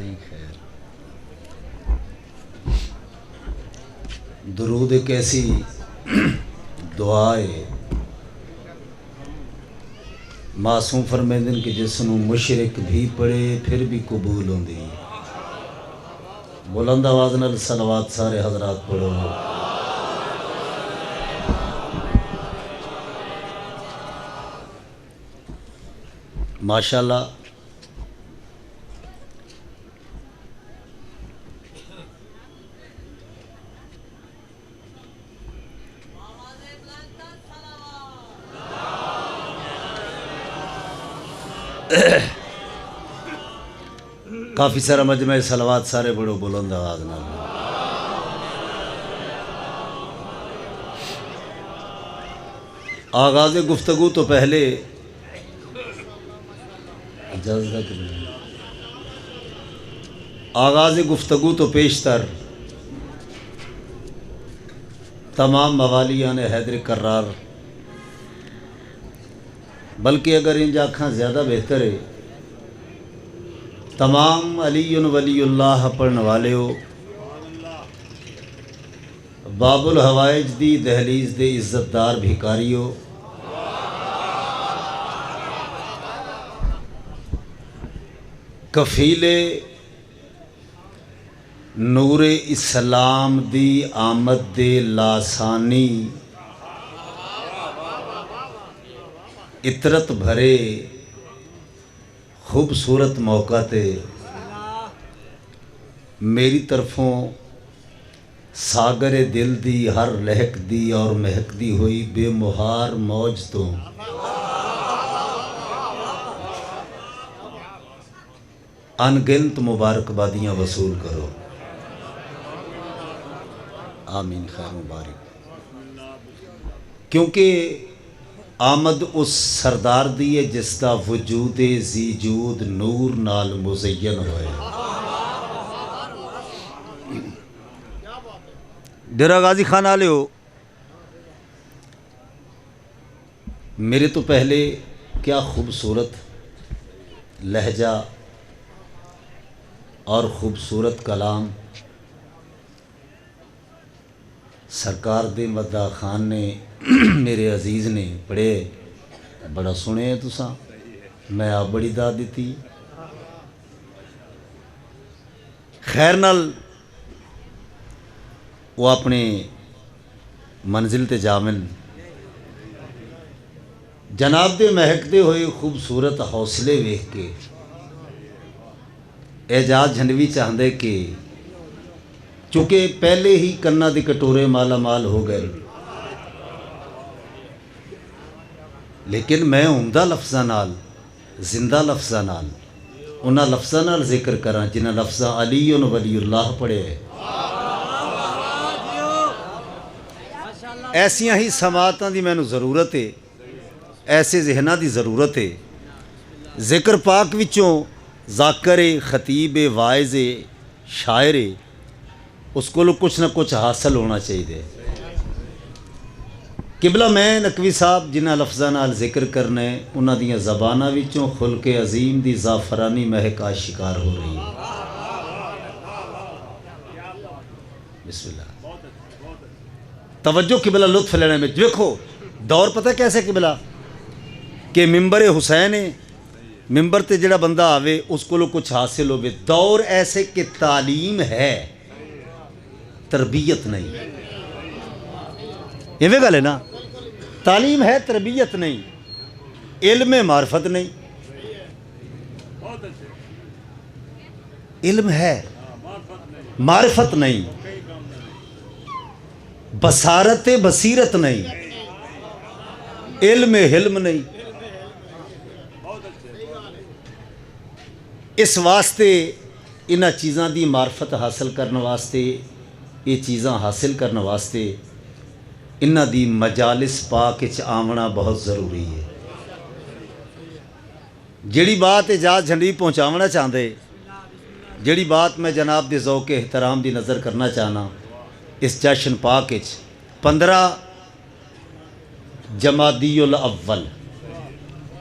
ساری خیر درود ایک ایسی دعا ہے معصوم فرمیندن کہ جس نو مشرک بھی پڑھے پھر بھی قبول ہوندی بلند آواز نال صلوات سارے حضرات پڑھو ماشاءاللہ کافی سارا مجمع صلوات سارے بڑو بلند آواز نال آغاز گفتگو تو پہلے آغاز گفتگو تو پیشتر تمام موالیان حیدر کرار بلکہ اگر ان جاکھاں زیادہ بہتر ہے تمام علی ولی اللہ پڑھنے والے ہو باب الحوائج دی دہلیز دے عزت دار بھیکاری ہو کفیل نور اسلام دی آمد دے لاسانی عطرت بھرے خوبصورت موقع تے میری طرفوں ساگر دل دی ہر لہک دی اور مہک دی ہوئی بے مہار موج تو انگنت مبارکبادیاں وصول کرو آمین خیر مبارک کیونکہ آمد اس سردار دیئے جس دا وجود زی جود نور نال مزین ہوئے ڈیرہ غازی خان آلے ہو میرے تو پہلے کیا خوبصورت لہجہ اور خوبصورت کلام سرکار دے مدہ خان نے میرے عزیز نے پڑھے بڑا سنے ہیں تساں میں آپ بڑی داد دیتی خیر نال وہ اپنے منزل تے جامل جناب دے مہک دے ہوئے خوبصورت حوصلے ویکھ کے اعجاز جھنڈوی چاہندے کہ چونکہ پہلے ہی کنا دی کٹورے مالا مال ہو گئے لیکن میں عمدہ لفظاں نال زندہ لفظاں نال انہاں لفظاں نال ذکر کراں جنہاں لفظاں علی ولی اللہ پڑھے ایسیاں ہی سماعتاں دی مینوں ضرورت ہے ایسے ذہناں دی ضرورت ہے ذکر پاک وچوں ذاکر خطیب واعظ شاعر اس کو کچھ نہ کچھ حاصل ہونا چاہیے قبلہ میں نقوی صاحب جنہ لفظاں نال ذکر کرنے انہاں دیاں زباناں وچوں خلق عظیم دی زعفرانی مہک شکار ہو رہی ہے بسم اللہ توجہ قبلہ لطف لینے میں دیکھو دور پتہ کیسے قبلہ کہ ممبر حسین ہے ممبر تے جڑا بندہ آوے اس کو کچھ حاصل ہوئے دور ایسے کہ تعلیم ہے تربیت نہیں یہ بھی گل ہے نا تعلیم ہے تربیت نہیں علم معرفت نہیں علم ہے معرفت نہیں بصارت بصیرت نہیں علم حلم نہیں اس واسطے انہاں چیزاں دی معرفت حاصل کرنے واسطے یہ چیزاں حاصل کرنے واسطے انہاں دی مجالس پاک وچ آونا بہت ضروری ہے جڑی بات اعجاز جھنڈی پہنچاونا چاہندے جڑی بات میں جناب دے ذوق احترام دی نظر کرنا چاہنا اس جشن پاک وچ 15 جمادی الاول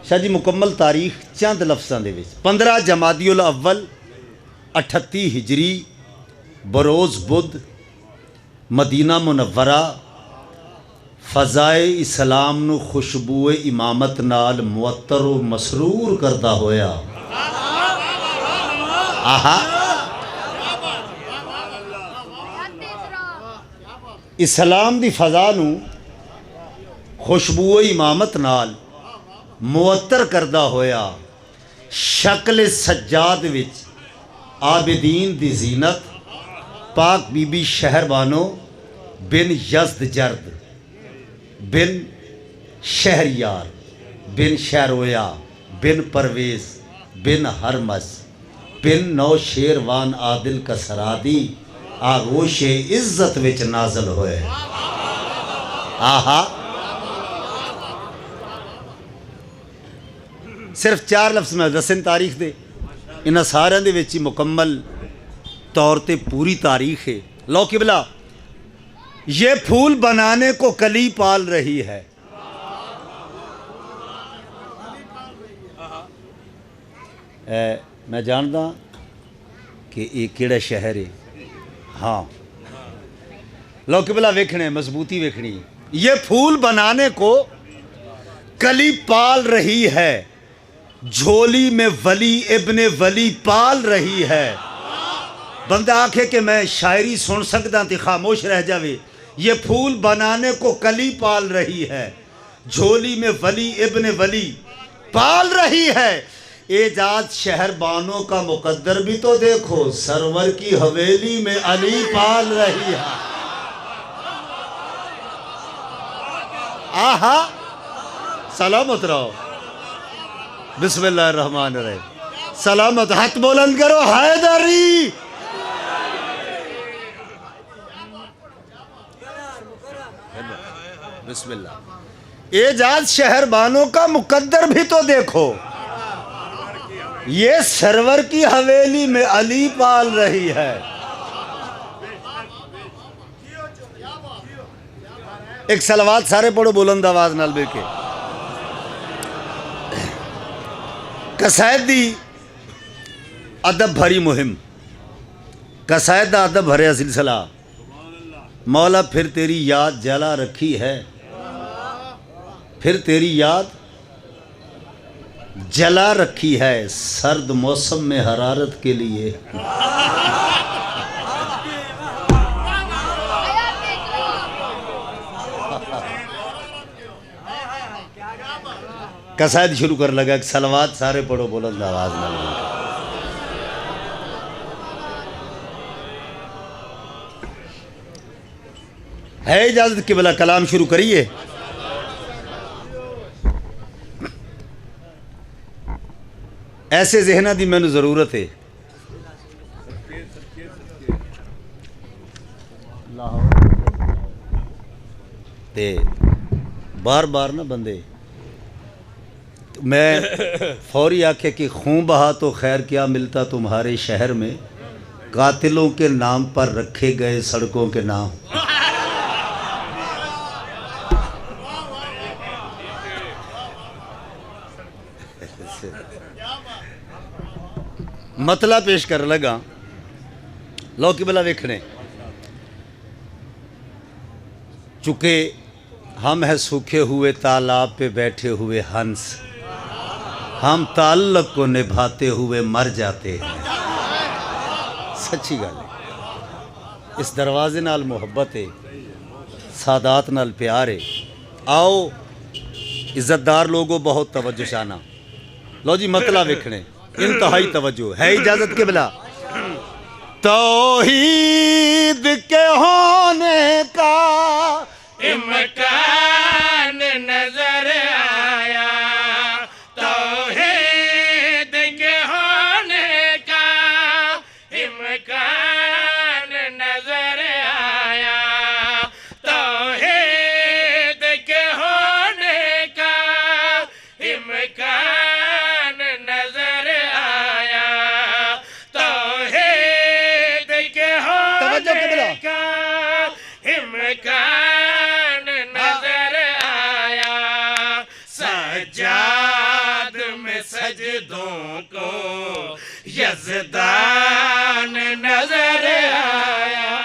شاہ جی مکمل تاریخ چند لفظاں دے وچ 15 جمادی الاول 38 ہجری بروز بدھ مدینہ منورہ فضائے اسلام نو خوشبو امامت نال معطر و مسرور کردا ہویا آہا اسلام دی فضا نو خوشبو امامت نال معطر کردا ہویا شکل سجاد وچ عابدین دی زینت پاک بی بی شہر بانو بن یزد جرد بن شہریار بن شہرویا بن پرویز بن ہرمز بن نو شیروان عادل کسرادی آغوش عزت وچ نازل ہوئے آہا صرف 4 لفظ میں دسن تاریخ دے انہاں سارے دے وچ مکمل طور تے پوری تاریخ ہے لو قبلہ یہ پھول بنانے کو کلی پال رہی ہے میں جاندا کہ یہ کیڑا شہر ہے ہاں لو قبلہ ویکھنے مضبوطی ویکھنی یہ پھول بنانے کو کلی پال رہی ہے جھولی میں ولی ابن ولی پال رہی ہے بندہ آکھے کہ میں شاعری سن سکتا تھی خاموش رہ جاوے یہ پھول بنانے کو کلی پال رہی ہے جھولی میں ولی ابن ولی پال رہی ہے اعجاز شہر بانوں کا مقدر بھی تو دیکھو سرور کی حویلی میں علی پال رہی ہے آہا سلامت رہو بسم اللہ الرحمن الرحیم سلامت ہاتھ بلند کرو حیدری بسم اللہ اعجاز شہر بانوں کا مقدر بھی تو دیکھو یہ سرور کی حویلی میں علی پال رہی ہے ایک صلوات سارے پڑھو بلند آواز نال بے کے قصائد دی ادب بھری مہم قصائد دا ادب بھریا سلسلہ مولا پھر تیری یاد جلا رکھی ہے پھر تیری یاد جلا رکھی ہے سرد موسم میں حرارت کے لیے قصائد شروع کر لگا ایک صلوات سارے پڑھو بلند آواز میں ہے اجازت کہ بلا کلام شروع کریے ایسے ذہنہ دی میں نے ضرورت ہے تے بار بار نہ بندے میں فوری آکھے کہ خون بہا تو خیر کیا ملتا تمہارے شہر میں قاتلوں کے نام پر رکھے گئے سڑکوں کے نام مطلع پیش کر لگا لو قبلہ ویکھنے چونکہ ہم ہیں سوکھے ہوئے تالاب پہ بیٹھے ہوئے ہنس ہم تعلق کو نبھاتے ہوئے مر جاتے ہیں سچی گل ہے اس دروازے نال محبت ہے سادات نال پیار ہے آؤ عزت دار لوگوں بہت توجہ شانہ لو جی مطلع ویکھنے انتہائی توجہ ہے اجازت کے بلا توحید کے ہونے کا امکان نظر آیا توحید کے ہونے کا امکان نظر آیا توحید کے ہونے کا امکان نظر آیا توحید کے ہونے کا امکان نظر آیا سجاد میں سجدوں کو یزدان نظر آیا.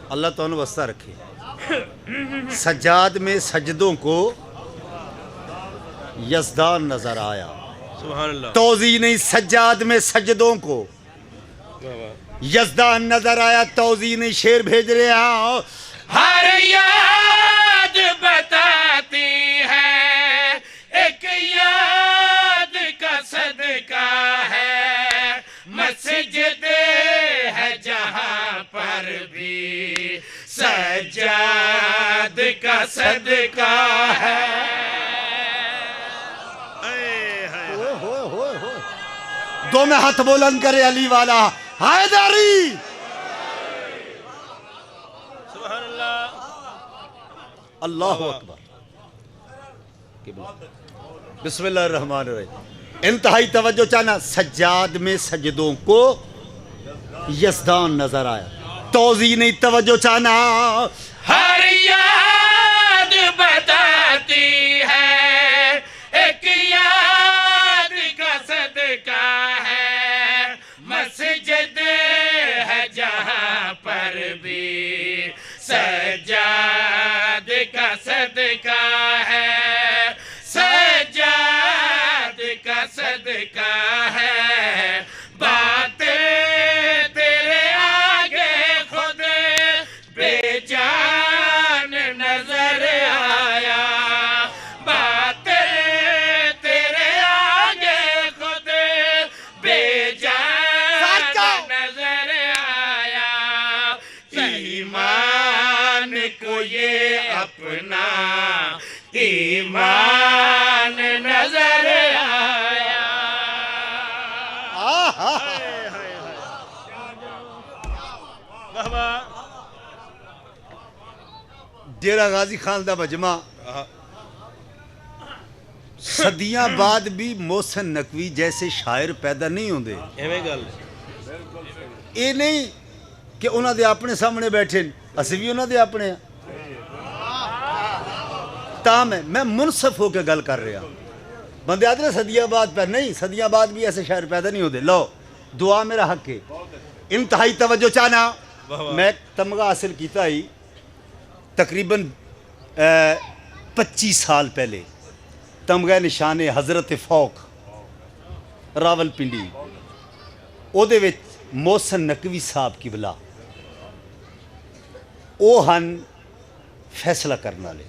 اللہ تعالیٰ وسطہ رکھے. سجاد میں سجدوں کو یزدان نظر آیا. سبحان اللہ. توضیح نہیں، سجاد میں سجدوں کو یزدان نظر آیا. توضیح نہیں، شعر بھیج رہے ہیں. ہر یاد بتاتی ہے ایک یاد کا صدقہ ہے. مسجد ہے جہاں پر بھی سجاد کا صدقہ ہے. دو میں ہاتھ بلند کرے علی والا حیدری. سبحان اللہ. اللہ اکبر. بسم اللہ الرحمن الرحیم. انتہائی توجہ چاہنا. سجاد میں سجدوں کو یزدان نظر آیا. توضیح نہیں، توجہ چاہنا. ہر یاد بتاتی ہے ایک یاد کا صدقہ ہے. مسجد ہے جہاں پر بھی سجاد کا صدقہ ہے. سجاد کا صدقہ ہے. باتیں تیرے آگے خود بے جان نظر آیا. باتیں تیرے آگے خود بے جان نظر آیا. ایمان کو یہ اپنا ایمان نظر آیا. واہ واہ. ڈیرہ غازی خان دا مجمع صدیاں بعد بھی محسن نقوی جیسے شاعر پیدا نہیں ہوندے. ایویں گل. یہ نہیں کہ انہاں دے اپنے سامنے بیٹھے اسی بھی انہاں دے اپنے ہیں. تاہم میں منصف ہو کے گل کر رہا. بندے آتے ہیں صدیاں بعد پہ نہیں، صدیاں بعد بھی ایسے شاعر پیدا نہیں ہوتے. لو دعا میرا حق ہے. انتہائی توجہ چاہنا. میں تمغہ حاصل کیتا ہی تقریباً 25 سال پہلے. تمغہ نشان حضرت فوق راول پنڈی او دے وچ محسن نقوی صاحب کی بلا او ہن فیصلہ کرنا لے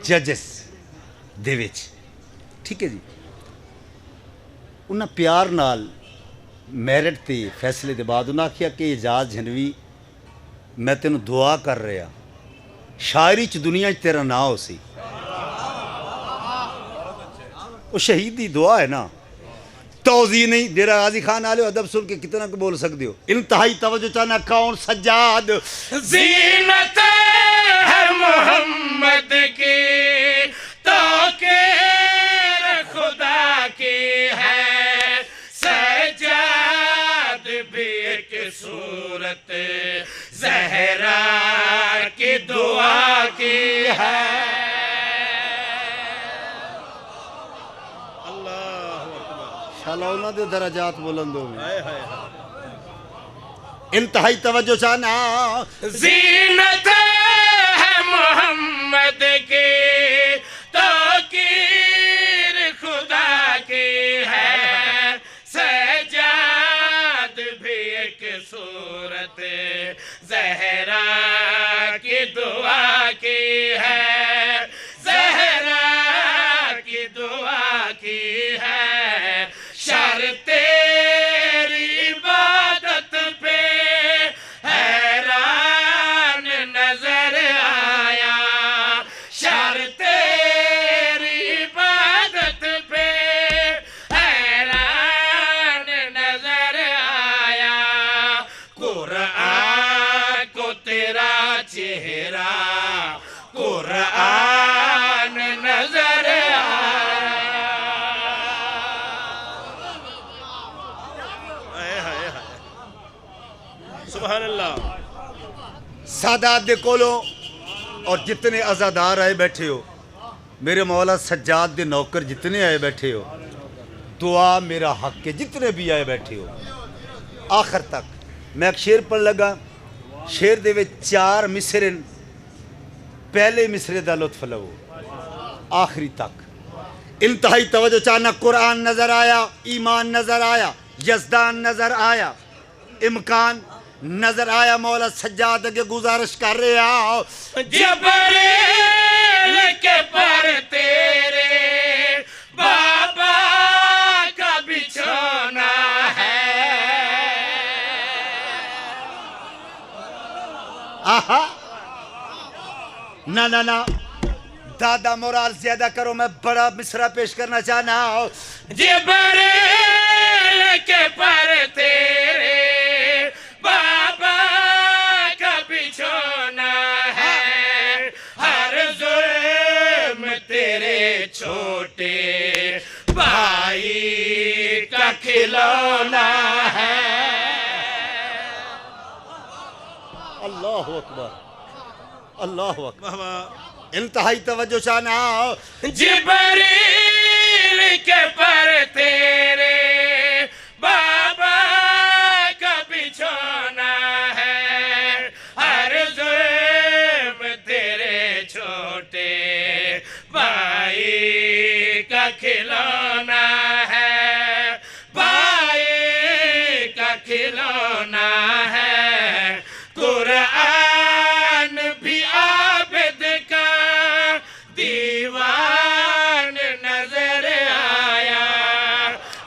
ججز دے وچ. ٹھیک ہے جی. انہاں پیار نال میرٹ تے فیصلے دے بعد انہاں کیا کہ اعجاز جھنوی میں تینوں دعا کر رہا شاعری چ دنیا چ تیرا نا ہو سی. وہ شہید دی دعا ہے نا. توضیح نہیں. ڈیرہ غازی خان آلے ادب سن کے کتنا کو بول سکتے ہو. انتہائی توجہ چاہنا. کون سجاد زینت ہے محمد کی توقیر خدا کی ہے. سجاد بھی ایک صورت زہرا کی دعا کی ہے. شالا انہوں دے درجات بلند ہو گئے. انتہائی توجہ چاہنا. زینت ہے محمد کی توقیر خدا کی ہے. سجاد بھی ایک صورت زہرا کی دعا کی ہے. زہرا کی دعا کی ہے. شر تیری عبادت پہ حیران نظر آیا. شر تیری عبادت پہ حیران نظر آیا. قرآن کو تیرا چہرہ قرآن نظر آیا. سبحان اللہ سادات دے کولوں اور جتنے عزادار آئے بیٹھے ہو، میرے مولا سجاد دے نوکر جتنے آئے بیٹھے ہو، دعا میرا حق کے جتنے بھی آئے بیٹھے ہو، آخر تک میں ایک شعر پڑھ لگا، شعر دے وچ 4 مصرن، پہلے مصرے دا لطف لو آخری تک انتہائی توجہ چاہنا۔ قرآن نظر آیا، ایمان نظر آیا، یزدان نظر آیا، امکان نظر آیا، مولا سجاد کے گزارش کر رہے آؤ جبریل کے پر تیرے بابا کا بچھونا ہے۔ آہا نہ دادا مورال زیادہ کرو، میں بڑا مصرع پیش کرنا چاہنا ہوں۔ جبریل کے پر تیرے بابا کا بچھونا ہے، ہر ظلم تیرے چھوٹے بھائی کا کھلونا ہے۔ اللہ اکبر، اللہ اکبر، واہ واہ انتہائی توجہ چاہنا ہوں۔ جبریل کے پر تیرے بابا کا بچھونا ہے، ہر ظلم تیرے چھوٹے بھائی کا کھلونا ہے، بھائی کا کھلونا ہے۔ قرآن بھی عابد کا دیوان نظر آیا،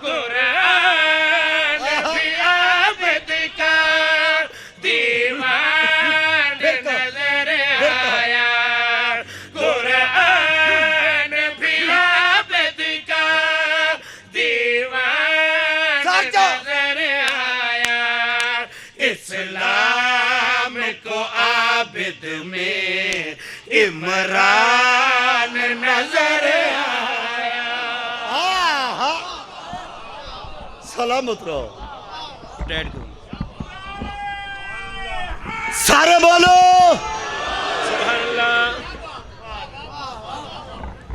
قرآن بھی عابد کا دیوان نظر آیا، قرآن بھی عابد کا دیوان نظر آیا۔ اسلام کو عابد میں عمران نظر آیا۔ آہا سلامت رہو، ڈیڈ کو سارے بولو سبحان اللہ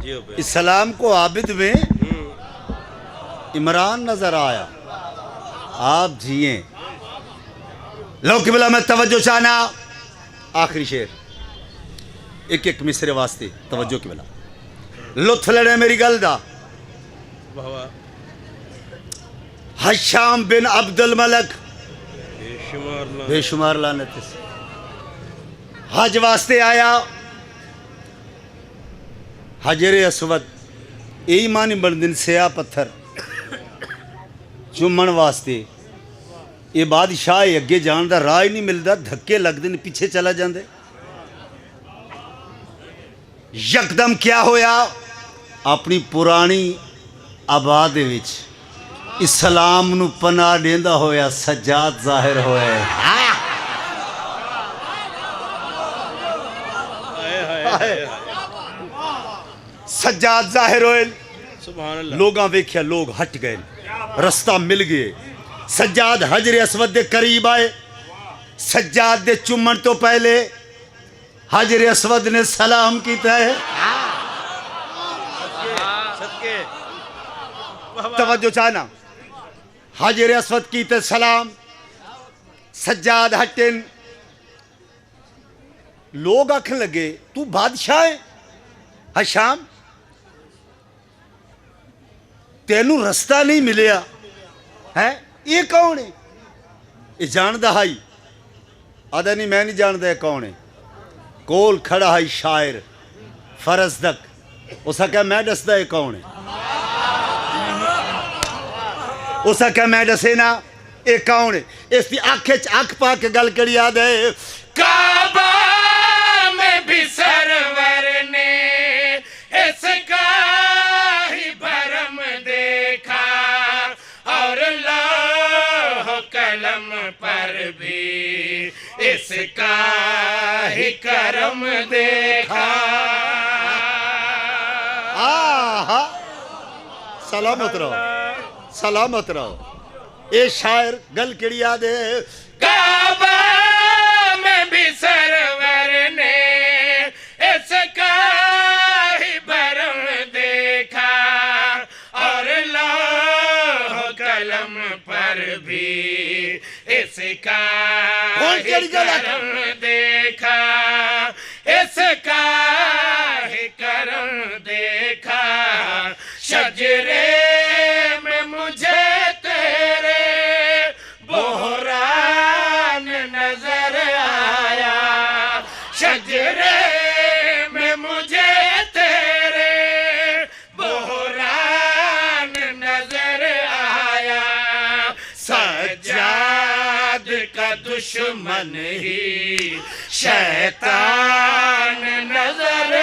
جی ہو پہ اسلام کو عابد میں عمران نظر آیا، آپ جیئیں لو قبلہ میں توجہ چاہنا۔ آخری شعر ایک ایک مصرے واسطے توجہ قبلہ، لطف لڑے میری گل دا۔ واہ واہ حشام بن عبد الملک بے شمار اللہ بے شمار لعنت سے حج واسطے آیا، حجر اسود ایمانی بندن سیاہ پتھر چومن واسطے، یہ بادشاہ اگے جان دا راہ ہی نہیں ملدا، دھکے لگ دن پیچھے چلا جاندے۔ یکدم کیا ہویا، اپنی پرانی آباد وچ اسلام نو پناہ دیندا ہویا سجاد ظاہر ہوئے۔ سجاد ظاہر ہوئے، سبحان اللہ لوگاں ویکھیا، لوگ ہٹ گئے، رستہ مل گئے۔ سجاد حجر اسود دے قریب آئے، سجاد دے چمن تو پہلے حجر اسود نے سلام کیتا ہے۔ صدقے واہ واہ توجہ چاہنا، حجر اسود کیتے سلام، سجاد ہٹن، لوگ آکھن لگے تو بادشاہ ہے حشام، تینوں رستہ نہیں ملیا ہے، یہ کون ہے؟ یہ جاندہ ہائی آدھا نہیں میں نہیں جاندہ ہے کون ہے، کول کھڑا ہے شاعر فرزدق، اسا کہا میں دسدہ ہے کون ہے، اسا کہا میں دسے نا یہ کون ہے، اس دی آنکھ پا کے گل کری یاد ہے۔ کعبہ میں بھی سرور نے اس کا ہی بھرم دیکھا، اور لوح قلم پر بھی اس کا ہی کرم دیکھا۔ آہا سلامت رہو، سلامت رہو، اے شاعر گل کری یاد ہے۔ کعبہ بھی اس کا ہی کرم دیکھا اس کا ہی کرم دیکھا شجرے میں مجھے تیرے بحران نظر آیا شجرے میں مجھے تیرے بحران نظر آیا سجاد کا دشمن ہی شیطان نظر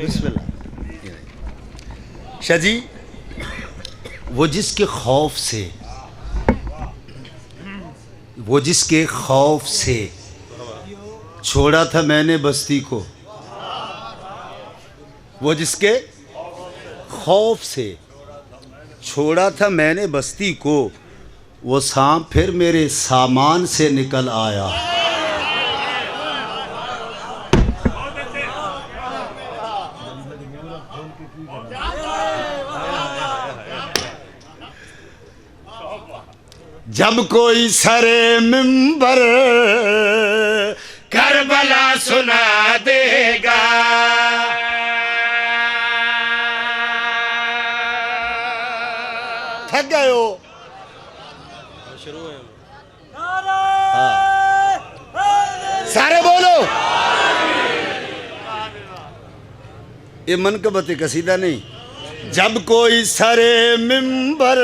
بسم اللہ شاہ جی وہ جس کے خوف سے چھوڑا تھا میں نے بستی کو وہ جس کے خوف سے چھوڑا تھا میں نے بستی کو وہ سانپ پھر میرے سامان سے نکل آیا جب کوئی سر منبر کربلا سنا دے گا تھک گئے ہو شروع ہے سارے بولو یہ منقبت قصیدہ نہیں جب کوئی سر منبر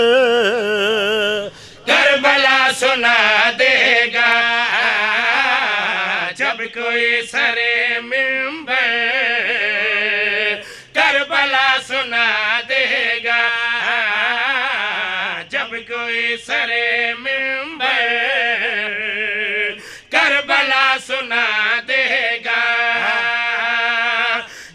کربلا سنا دے گا جب کوئی سر منبر کربلا سنا دے گا جب کوئی سر منبر کربلا سنا دے گا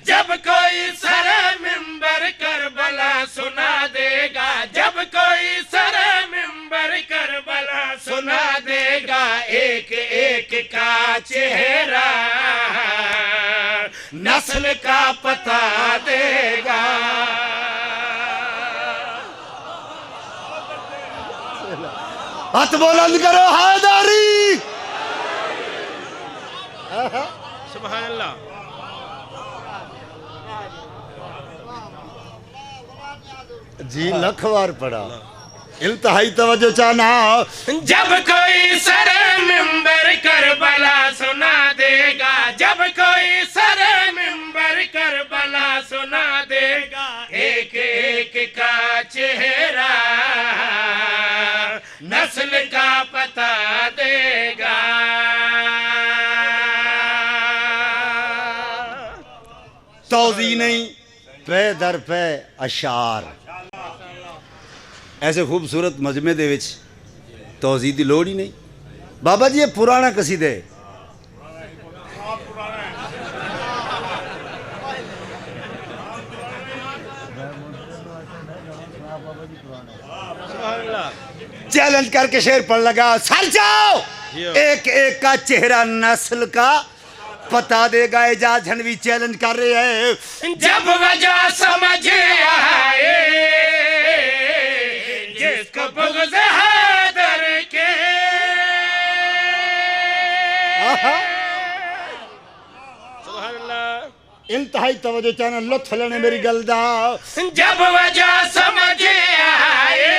جب کوئی سر منبر کربلا سنا دے گا جب کوئی سر منبر کربلا سنا دے گا ایک ایک کا چہرہ نسل کا پتہ دے گا ہاتھ بلند کرو حیدری سبحان اللہ جی لکھوار پڑا انتہائی توجہ چاہنا جب کوئی سر منبر کربلا سنا دے گا جب کوئی سر منبر کربلا سنا دے گا ایک ایک کا چہرہ نسل کا پتہ دے گا توضیح نہیں پہ در پہ اشعار ایسے خوبصورت مجمع دے وچ توضیح دی لوڑ ہی نہیں بابا جی یہ پرانا قصیدہ ہے سبحان اللہ چیلنج کر کے شعر پڑھ لگا سر جاؤ ایک ایک کا چہرہ نسل کا پتا دے گا اعجاز جھنوی چیلنج کر رہے ہیں جب وجہ سمجھ آئے جس کو بغض حیدر کے سبحان اللہ انتہائی توجہ چاہنا لطف لینے میری گلدہ جب وجہ سمجھ آئے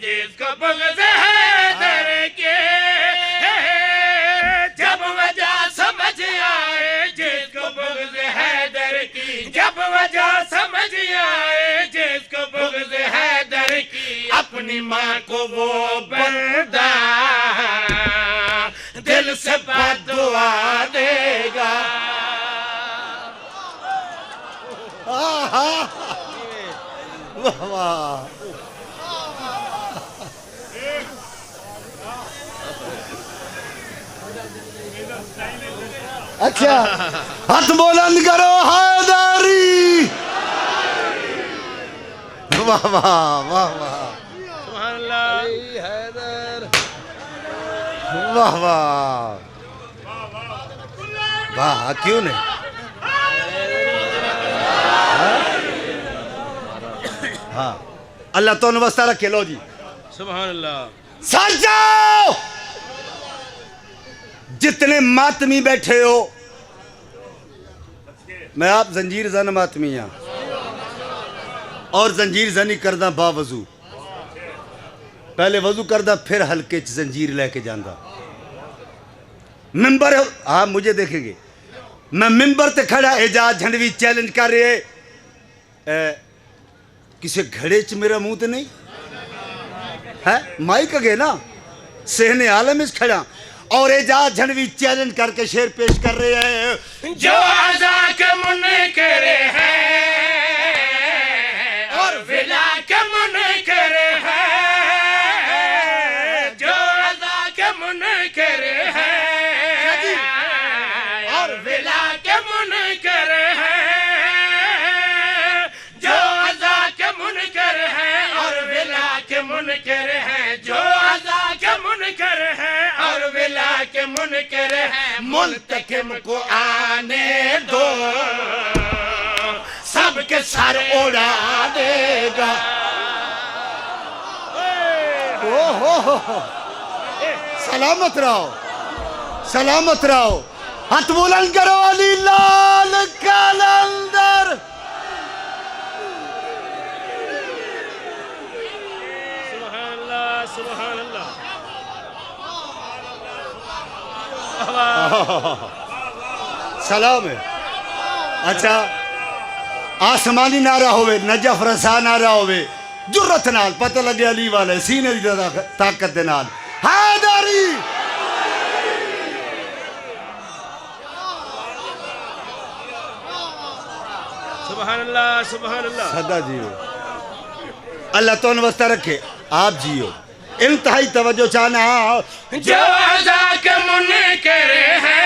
جس کو بغض حیدر کے جب وجہ سمجھ آئے جس کو بغض حیدر کی جب وجہ سمجھ آئے جس کو بغض حیدر کی اپنی ماں کو وہ بندہ دل سے بد دعا دے گا واہ واہ اچھا ہاتھ بلند کرو حیدری واہ واہ واہ واہ سبحان اللہ حیدر واہ واہ واہ کیوں نہیں ہاں اللہ تو واسطہ رکھے لو جی سبحان اللہ سر جاؤ جتنے ماتمی بیٹھے ہو میں آپ زنجیر زن ماتمی ہاں اور زنجیر زنی کردہ با وضو پہلے وضو کردہ پھر ہلکے زنجیر لے کے جاندہ ممبر آپ مجھے دیکھیں گے میں ممبر تے کھڑا اعجاز جھنڈوی چیلنج کر رہے کسی گھڑے چ میرا منہ تے نہیں ہے مائک گے نا سہنے عالم اس کھڑا اور اعجاز جھنڈوی چیلنج کر کے شعر پیش کر رہے ہیں جو عزا کے منکر ہے اور ولا کے منکر ہے جو عزا کے منکر ہے اور ولا کے منکر ہے جو عزا کے منکر ہے اور ولا کے منکر ہے جو عزا کے منکر ہے اور ولا کے منکر ہے منتقم کو آنے دو سب کے سر اڑا دے گا سلامت رہو سلامت رہو ہاتھ بلند کرو علی لال کلندر سبحان اللہ سبحان اللہ سلام ہے اچھا آسمانی نعرہ ہوئے نجف رسا نعرہ ہوئے جرت نال پتہ لگے علی والے سینے دی طاقت دے نال حیدری سبحان اللہ سبحان اللہ صدا جیو اللہ تو واسطہ رکھے آپ جیو انتہائی توجہ چاہنا جو عزا کے منکر ہے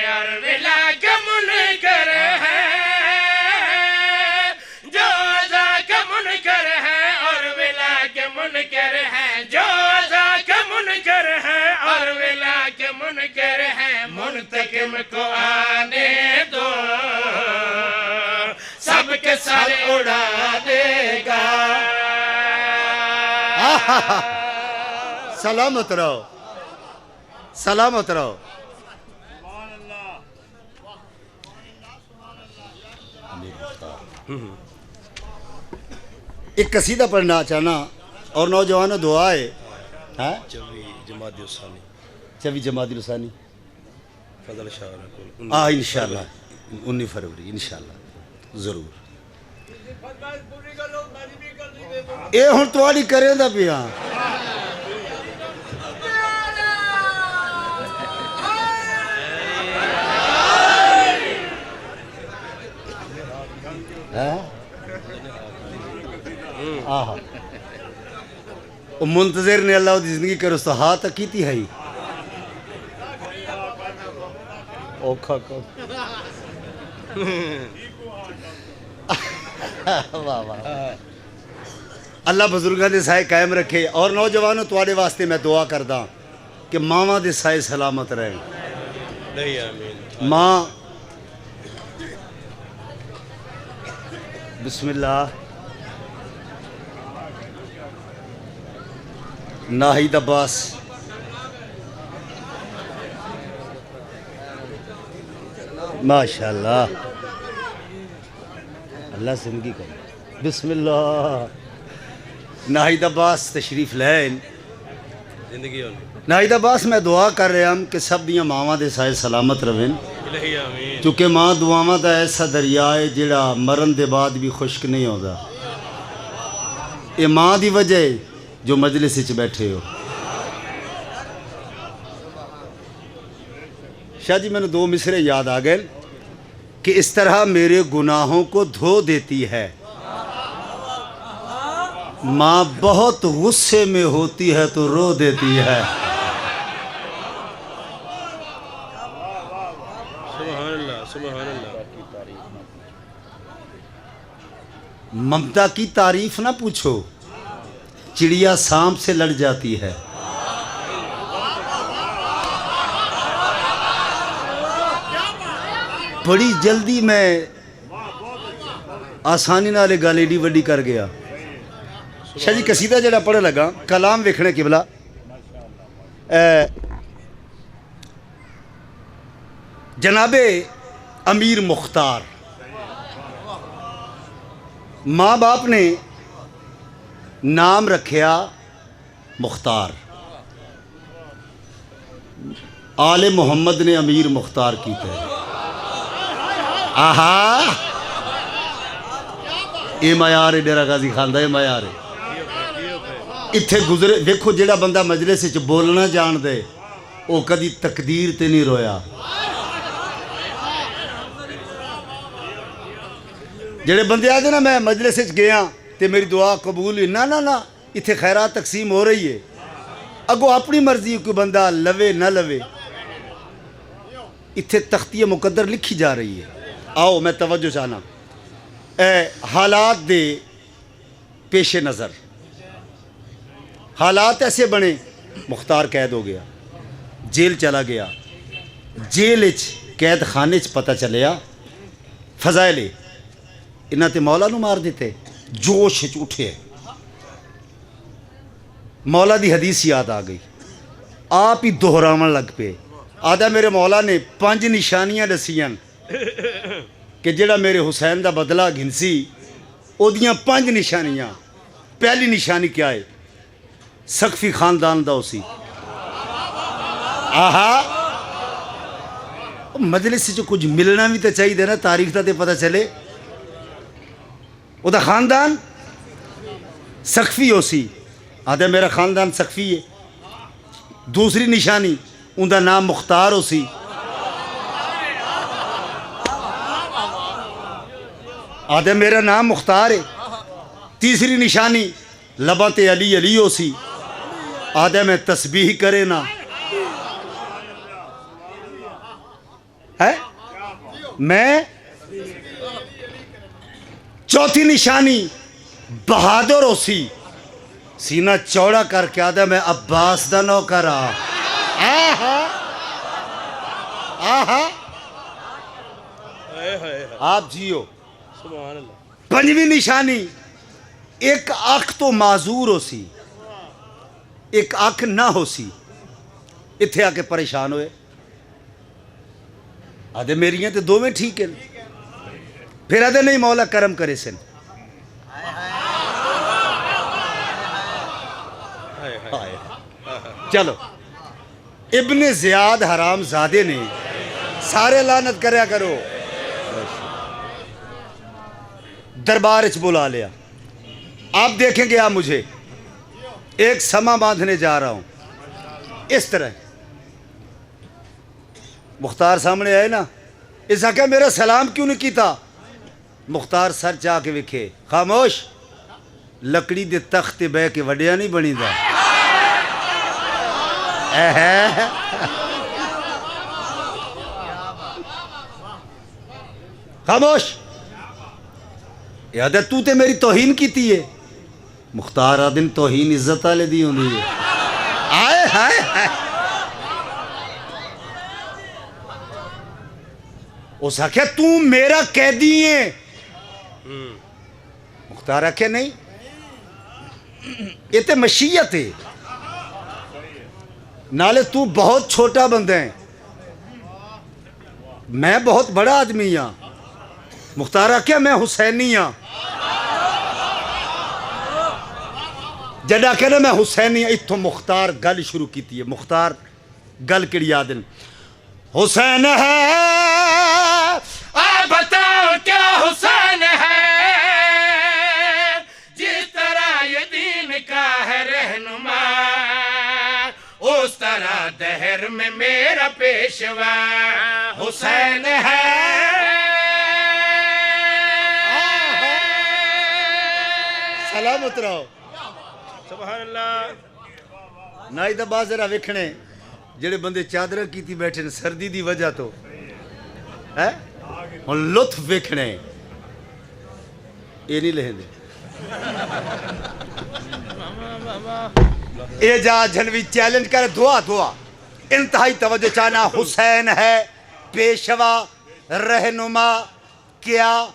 اور ولا کے منکر ہے جو عزا کے منکر ہے اور ولا کے منکر ہے جو عزا کے منکر ہے اور ولا کے منکر ہے منتقم کو آنے دو سب کے سر اڑا دے گا سلامت رہو سلامت رہو ایک قصیدہ پڑھنا چاہنا اور نوجوانوں دعا ہے چوی جماعت الثانی چوی جماعت الثانی فضل شاہ ہاں انشاءاللہ 19 فروری انشاءاللہ ضرور اے ہن تواڈی کریں دا پیا منتظر نے اللہ دی زندگی کرو تو ہاں تک کیتی ہے اوکھا کو اللہ بزرگاں دے سائے قائم رکھے اور نوجوانوں تواڈے واسطے میں دعا کردا کہ ماواں دے سائے سلامت رہیں نہیں آمین ماں بسم اللہ ناہید عباس ماشاءاللہ اللہ زندگی کرے بسم اللہ ناہید عباس تشریف لین زندگی ہونی ناہید عباس میں دعا کر رہا ہوں کہ سب دیاں ماواں دے سائے سلامت رہیں الہی آمین کیونکہ ماں دعاواں دا ایسا دریا ہے جڑا مرن دے بعد بھی خشک نہیں ہوتا یہ ماں دی وجہ ہے جو مجلس وچ بیٹھے ہو شاہ جی میں نے 2 مصرے یاد آ گئے کہ اس طرح میرے گناہوں کو دھو دیتی ہے ماں بہت غصے میں ہوتی ہے تو رو دیتی ہے سبحان اللہ سبحان اللہ ممتا کی تعریف نہ پوچھو چڑیا سانپ سے لڑ جاتی ہے بڑی جلدی میں آسانی نال گل ایڈی وڈی کر گیا. شاہ جی قصیدہ جڑا پڑھن لگا کلام ویکھنے قبلہ جناب امیر مختار ماں باپ نے نام رکھیا مختار, آل محمد نے امیر مختار کیتا ہے. آہا یہ معیار ہے ڈیرہ غازی خان دا, یہ معیار ہے. اتھے گزرے دیکھو جیڑا بندہ مجلس وچ بولنا جان دے وہ کدی تقدیر تے نہیں رویا. جڑے بندے آدھے نا میں مجلس وچ گیا تے میری دعا قبول ہوئی, نہ نہ اتھے خیرات تقسیم ہو رہی ہے. اگو اپنی مرضی کوئی بندہ لوے نہ لوے, اتھے تختیہ مقدر لکھی جا رہی ہے. آؤ میں توجہ چاہنا حالات دے پیش نظر. حالات ایسے بنے, مختار قید ہو گیا, جیل چلا گیا. جیل قید خانے پتہ چلیا فضائل انہاں تے مولا نو مار دیتے. جوش اٹھے, مولا دی حدیث یاد آ گئی, آپ ہی دہراون لگ پے. آدھا میرے مولا نے 5 نشانیاں دسیاں کہ جڑا میرے حسین دا بدلہ گھنسی او دیاں 5 نشانیاں. پہلی نشانی کیا ہے؟ سقفی خاندان دا اسی. آہا مجلس سے جو کچھ ملنا بھی تو چاہیے نا, تاریخ دا تے پتہ چلے. او دا خاندان سقفی ہو سی. آدھا میرا خاندان سقفی ہے. دوسری نشانی ان دا نام مختار ہو سی. آدھا میرا نام مختار ہے. تیسری نشانی لبات علی علی ہو سی. آدھا میں تسبیح کرے نا ہے میں. چوتھی نشانی بہادر ہو سی. سینہ چوڑا کر کے آدھا میں عباس دا نوکر آ. آپ جیو. سبحان اللہ. 5ویں نشانی ایک آنکھ تو معذور ہو سی, ایک آنکھ نہ ہو سی. اتھے آ کے پریشان ہوئے. آدھے میری ہیں تو 2 میں ٹھیک ہے. پھر آدھے نہیں مولا کرم کرے سن. چلو ابن زیاد حرام زادے نے سارے لعنت کریا کرو دربار اچ بلا لیا. آپ دیکھیں گے آپ مجھے ایک سما باندھنے جا رہا ہوں اس طرح. مختار سامنے آئے نا, اس آکھا میرا سلام کیوں نہیں کیتا؟ مختار سر چاہ کے وکھے, خاموش, لکڑی دے تخت بہ کے وڈیا نہیں بنی دا. خاموش, یاد ہے تو تے میری توہین کیتی ہے. مختار آدن توہین عزت والے دی ہوندی ہے. آئے ہائے ہائے. اس آکھیا تو میرا قیدی ہے. مختار آکھیا نہیں, یہ تے مشیت ہے, نالے تو بہت چھوٹا بندہ ہے, میں بہت بڑا آدمی ہاں. مختار آکھیا میں حسینی ہاں. جڑا کہنا میں حسینی ہاں, اتھوں مختار گل شروع کیتی ہے. مختار گل کیڑی یادن, حسین ہے آپ بتاؤ کیا حسین ہے, جس طرح یہ دین کا ہے رہنما, اس طرح دہر میں میرا پیشوا حسین ہے. سلامت رہو. سبحان اللہ. نائی دا باز ذرا وکھنے جڑے بندے چادر کیتی بیٹھے سردی دی وجہ تو ہے ہن لطف وکھنے یہ نہیں لہندے. اے جا جھنوی چیلنج کر, دعا انتہائی توجہ چاہنا. حسین ہے پیشوا رہنما کیا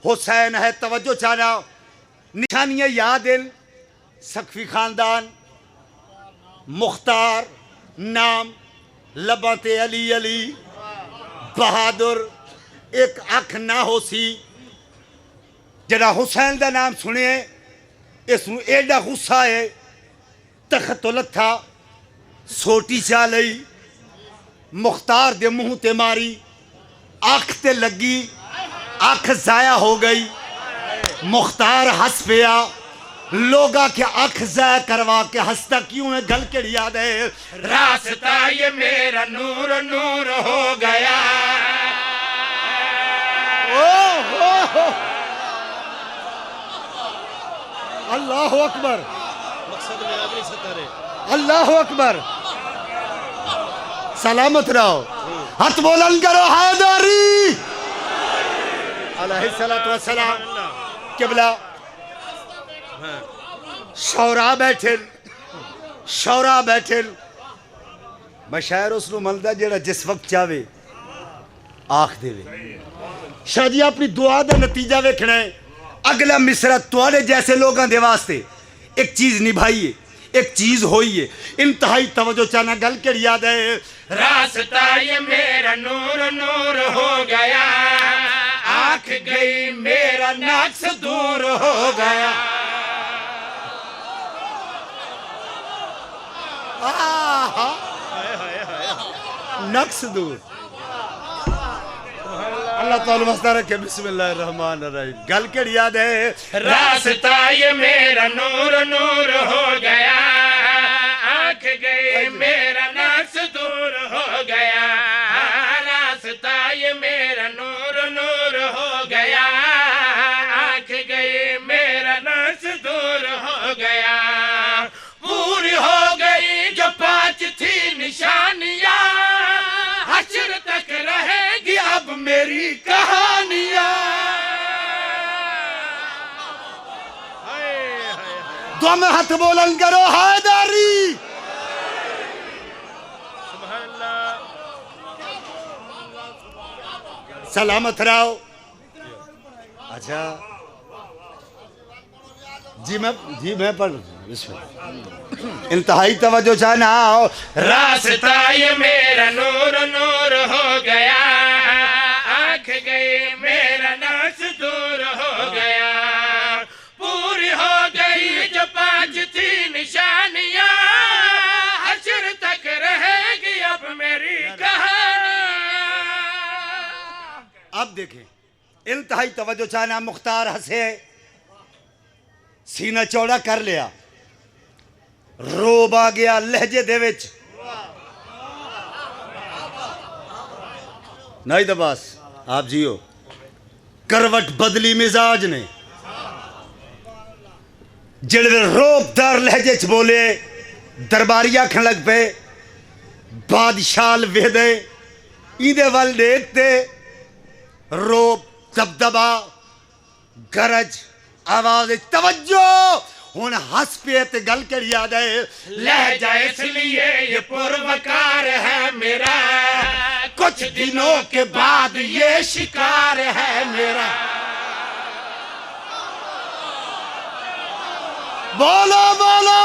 حسین ہے توجہ چاہنا نشانیاں یاد دل سقفی خاندان مختار نام لباتے علی علی بہادر ایک اکھ نہ ہو سی جڑا حسین دا نام سنے اس نو ایڈا غصہ ہے تخت لتھا سوٹی چا لئی مختار دے منہ تے ماری اکھ تے لگی اکھ ضائع ہو گئی مختار ہس پیا لوگا کہ اکھ ضائع کروا کے ہستا کیوں ہے گل کے یاد ہے راستہ یہ میرا نور نور ہو گیا اللہ اکبر مقصد میں آگے ستارے اللہ اکبر سلامت رہو ہاتھ بلند کرو حیدری علیہ الصلوۃ والسلام قبلہ شورا بیٹھن میں شاعر اس نو ملدا جیڑا جس وقت چاہے آکھ دے شاہ جی اپنی دعا دا نتیجہ ویکھنا ہے اگلا مصرع تواڈے جیسے لوگاں دے واسطے ایک چیز نبھائیے ایک چیز ہوئی ہے انتہائی توجہ چاہنا گل کے یاد ہے راستہ یہ میرا نور نور ہو گیا آنکھ گئی میرا نقص دور ہو گیا نقص دور اللہ تعالیٰ مستہ رکھے بسم اللہ الرحمن الرحیم گل کے یاد ہے راستہ یہ میرا نور نور ہو گیا آنکھ گئی میرا نقص دور ہو گیا راستہ یہ میرا نور نور ہو گیا آنکھ گئی میرا نقص دور ہو گیا پوری ہو گئی جو 5 تھی نشانیاں حشر تک رہے گی اب میری کہانیاں دم ہاتھ بلند کرو حیدری سبحان اللہ سلامت رہو اچھا جی میں پڑھ بسم اللہ انتہائی توجہ چاہنا راستہ یہ میرا نور نور ہو گیا آنکھ گئی میرا نقص دور ہو گیا پوری ہو گئی جو 5 تھی نشانیاں حشر تک رہے گی اب میری کہانی اب دیکھیں انتہائی توجہ چاہنا مختار ہسے سینہ چوڑا کر لیا روب آ گیا لہجے دے وچ نہیں دباس آپ جیو کروٹ بدلی مزاج نے جڑے روب دار لہجے چ بولے درباری آکھن لگ پے بادشاہ وہدے ایندے ول دیکھتے روب دبدبا گرج آواز توجہ ہن ہس پے تے گل کر یاد ہے لہجہ اس لیے یہ پروکار ہے میرا کچھ دنوں کے بعد یہ شکار ہے میرا بولو بولو